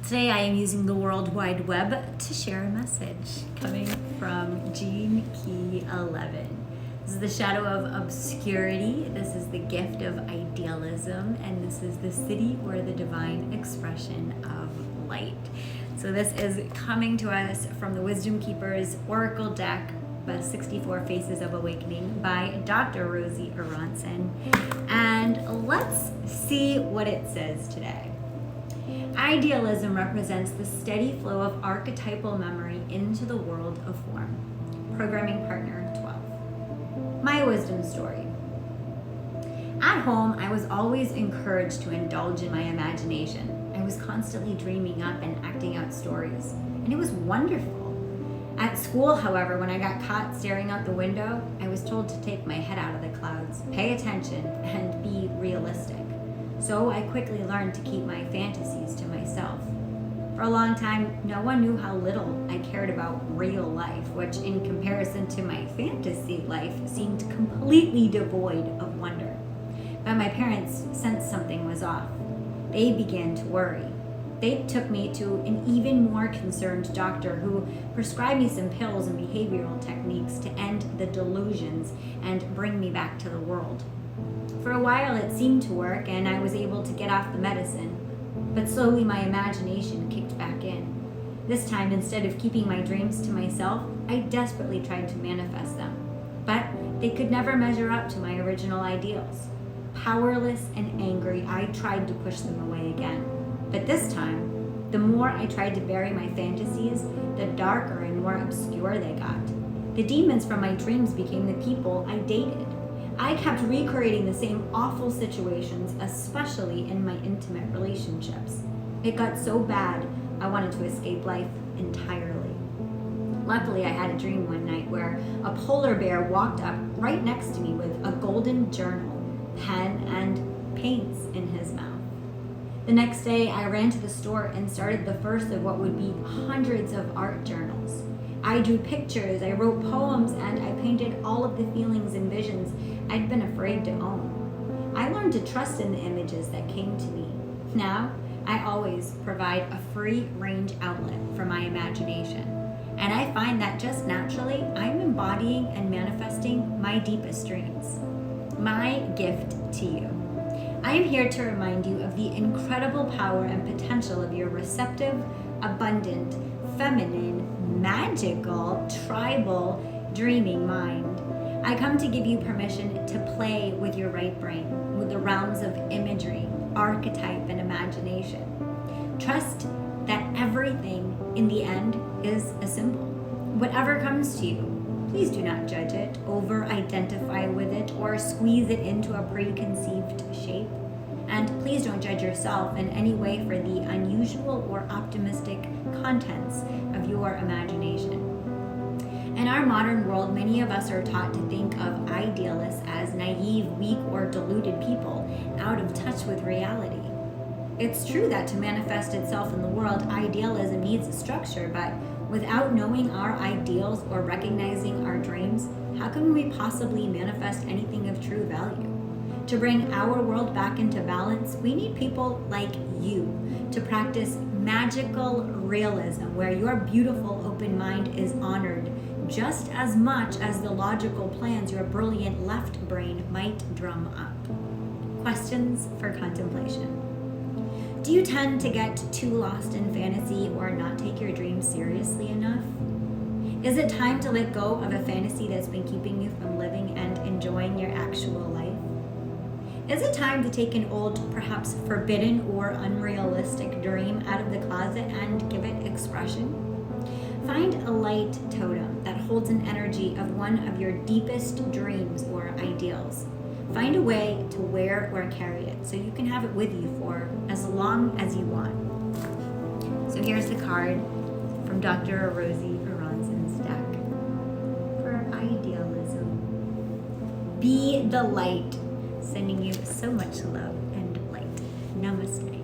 Today I am using the World Wide Web to share a message coming from Gene Key 11. This is the shadow of obscurity, this is the gift of idealism, and this is the city where the divine expression of light. So this is coming to us from the Wisdom Keeper's Oracle deck, the 64 Faces of Awakening by Dr. Rosy, Aronson. And let's see what it says today. Idealism represents the steady flow of archetypal memory into the world of form. Programming partner 12. My wisdom story. At home, I was always encouraged to indulge in my imagination. I was constantly dreaming up and acting out stories, and it was wonderful. At school, however, when I got caught staring out the window, I was told to take my head out of the clouds, pay attention, and be realistic. So I quickly learned to keep my fantasies to myself. For a long time, no one knew how little I cared about real life, which in comparison to my fantasy life seemed completely devoid of wonder. But my parents sensed something was off. They began to worry. They took me to an even more concerned doctor who prescribed me some pills and behavioral techniques to end the delusions and bring me back to the world. For a while it seemed to work and I was able to get off the medicine, but slowly my imagination kicked back in. This time, instead of keeping my dreams to myself, I desperately tried to manifest them. But they could never measure up to my original ideals. Powerless and angry, I tried to push them away again. But this time, the more I tried to bury my fantasies, the darker and more obscure they got. The demons from my dreams became the people I dated. I kept recreating the same awful situations, especially in my intimate relationships. It got so bad, I wanted to escape life entirely. Luckily, I had a dream one night where a polar bear walked up right next to me with a golden journal, pen, and paints in his mouth. The next day, I ran to the store and started the first of what would be hundreds of art journals. I drew pictures, I wrote poems, and I painted all of the feelings and visions I'd been afraid to own. I learned to trust in the images that came to me. Now, I always provide a free range outlet for my imagination. And I find that just naturally, I'm embodying and manifesting my deepest dreams. My gift to you. I am here to remind you of the incredible power and potential of your receptive, abundant, feminine, magical, tribal, dreaming mind. I come to give you permission to play with your right brain, with the realms of imagery, archetype, and imagination. Trust that everything in the end is a symbol. Whatever comes to you, please do not judge it, over-identify with it, or squeeze it into a preconceived shape. And please don't judge yourself in any way for the unusual or optimistic contents of your imagination. In our modern world, many of us are taught to think of idealists as naive, weak, or deluded people, out of touch with reality. It's true that to manifest itself in the world, idealism needs a structure, but without knowing our ideals or recognizing our dreams, how can we possibly manifest anything of true value? To bring our world back into balance, we need people like you to practice magical realism, where your beautiful open mind is honored just as much as the logical plans your brilliant left brain might drum up. Questions for contemplation. Do you tend to get too lost in fantasy or not take your dreams seriously enough? Is it time to let go of a fantasy that's been keeping you from living and enjoying your actual life? Is it time to take an old, perhaps forbidden or unrealistic dream out of the closet and give it expression? Find a light totem that holds an energy of one of your deepest dreams or ideals. Find a way to wear or carry it so you can have it with you for as long as you want. So here's the card from Dr. Rosy Aronson's deck for idealism. Be the light. Sending you so much love and light. Namaste.